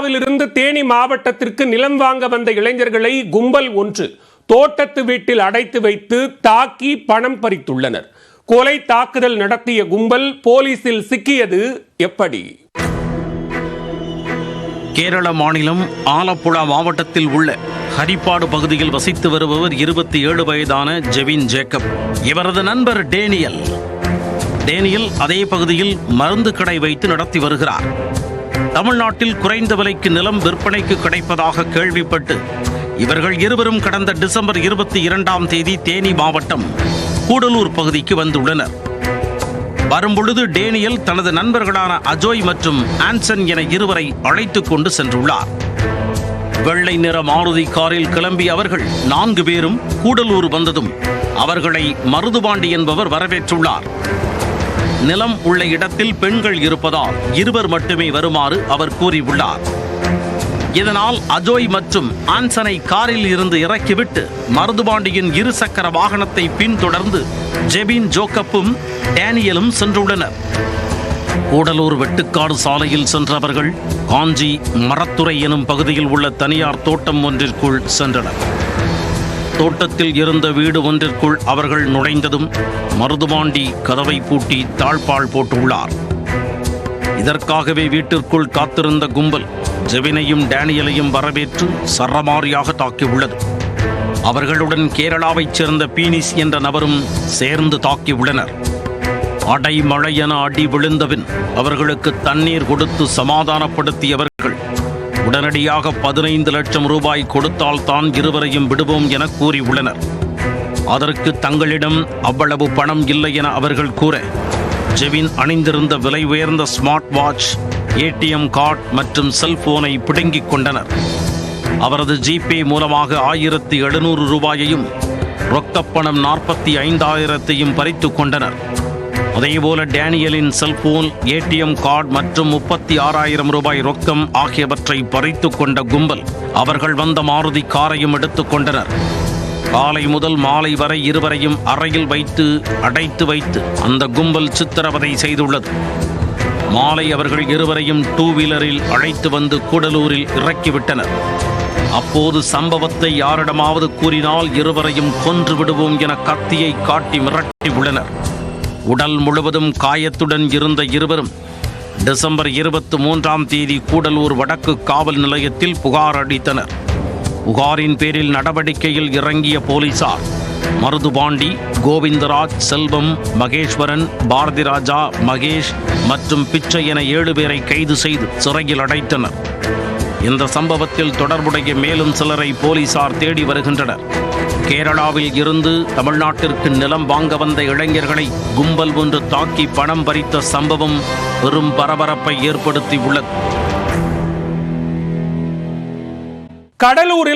கேரளாவிலிருந்து தேனி மாவட்டத்திற்கு நிலம் வாங்க வந்த இளைஞர்களை கும்பல் ஒன்று தோட்டத்து வீட்டில் அடைத்து வைத்து தாக்கி பணம் பறித்துள்ளனர். கொலை தாக்குதல் நடத்திய கும்பல் போலீசில் சிக்கியது எப்படி? கேரள மாநிலம் ஆலப்புழா மாவட்டத்தில் உள்ள ஹரிப்பாடு பகுதியில் வசித்து வருபவர் 27 வயதான ஜெவின் ஜேக்கப். இவரது நண்பர் டேனியல் அதே பகுதியில் மருந்து கடை வைத்து நடத்தி வருகிறார். தமிழ்நாட்டில் குறைந்த விலைக்கு நிலம் விற்பனைக்கு கிடைப்பதாக கேள்விப்பட்டு இவர்கள் இருவரும் கடந்த டிசம்பர் 22ஆம் தேதி தேனி மாவட்டம் கூடலூர் பகுதிக்கு வந்துள்ளனர். வரும்பொழுது டேனியல் தனது நண்பர்களான அஜோய் மற்றும் ஆன்சன் என இருவரை அழைத்துக் கொண்டு சென்றுள்ளார். வெள்ளை நிற மாருதி காரில் கிளம்பிய அவர்கள் 4 பேரும் கூடலூர் வந்ததும் அவர்களை மருதுபாண்டி என்பவர் வரவேற்றுள்ளார். நிலம் உள்ள இடத்தில் பெண்கள் இருப்பதால் 2 மட்டுமே வருமாறு அவர் கூறியுள்ளார். இதனால் அஜோய் மற்றும் ஆன்சனை காரில் இருந்து இறக்கிவிட்டு மருதுபாண்டியின் 2 சக்கர வாகனத்தை பின்தொடர்ந்து ஜெபின் ஜோக்கப்பும் டேனியலும் சென்றுள்ளனர். கூடலூர் வெட்டுக்காடு சாலையில் சென்றவர்கள் காஞ்சி மரத்துறை எனும் பகுதியில் உள்ள தனியார் தோட்டம் ஒன்றிற்குள் சென்றனர். தோட்டத்தில் இருந்த வீடு ஒன்றிற்குள் அவர்கள் நுழைந்ததும் மருதுபாண்டி கதவை பூட்டி தாழ்பால் போட்டுள்ளார். இதற்காகவே வீட்டிற்குள் காத்திருந்த கும்பல் ஜெவினையும் டேனியலையும் வரவேற்று சரமாரியாக தாக்கியுள்ளது. அவர்களுடன் கேரளாவைச் சேர்ந்த பீனிஸ் என்ற நபரும் சேர்ந்து தாக்கியுள்ளனர். அடைமழை என அடி விழுந்தபின் அவர்களுக்கு தண்ணீர் கொடுத்து சமாதானப்படுத்தியவர்கள் உடனடியாக 15 லட்சம் ரூபாய் கொடுத்தால் தான் இருவரையும் விடுவோம் என கூறியுள்ளனர். அதற்கு தங்களிடம் அவ்வளவு பணம் இல்லை என அவர்கள் கூற ஜெவின் அணிந்திருந்த விலை உயர்ந்த ஸ்மார்ட் வாட்ச், ஏடிஎம் கார்டு மற்றும் செல்போனை பிடுங்கிக் கொண்டனர். அவரது ஜிபே மூலமாக 1700 ரூபாயையும் ரொக்கப்பணம் 45,000 பறித்து கொண்டனர். அதேபோல டேனியலின் செல்போன், ஏடிஎம் கார்டு மற்றும் 36,000 ரூபாய் ரொக்கம் ஆகியவற்றை பறித்து கொண்ட கும்பல் அவர்கள் வந்த மாருதி காரையும் எடுத்துக் கொண்டனர். காலை முதல் மாலை வரை இருவரையும் அறையில் அடைத்து வைத்து அந்த கும்பல் சித்திரவதை செய்துள்ளது. மாலை அவர்கள் இருவரையும் 2 வீலரில் அழைத்து வந்து கூடலூரில் இறக்கிவிட்டனர். அப்போது சம்பவத்தை யாரிடமாவது கூறினால் இருவரையும் கொன்று விடுவோம் என கத்தியை காட்டி மிரட்டி உள்ளனர். உடல் முழுவதும் காயத்துடன் இருந்த இருவரும் டிசம்பர் 23ஆம் தேதி கூடலூர் வடக்கு காவல் நிலையத்தில் புகார் அளித்தனர். புகாரின் பேரில் நடவடிக்கையில் இறங்கிய போலீசார் மருதுபாண்டி, கோவிந்தராஜ், செல்வம், மகேஸ்வரன், பாரதிராஜா, மகேஷ் மற்றும் பிச்சை என 7 பேரை கைது செய்து சிறையில் அடைத்தனர். இந்த சம்பவத்தில் தொடர்புடைய மேலும் சிலரை போலீசார் தேடி வருகின்றனர். கேரளாவில் இருந்து தமிழ்நாட்டிற்கு நிலம் வாங்க வந்த இளைஞர்களை கும்பல் ஒன்று தாக்கி பணம் பறித்த சம்பவம் பெரும் பரபரப்பை ஏற்படுத்தியுள்ளது. கடலூரில்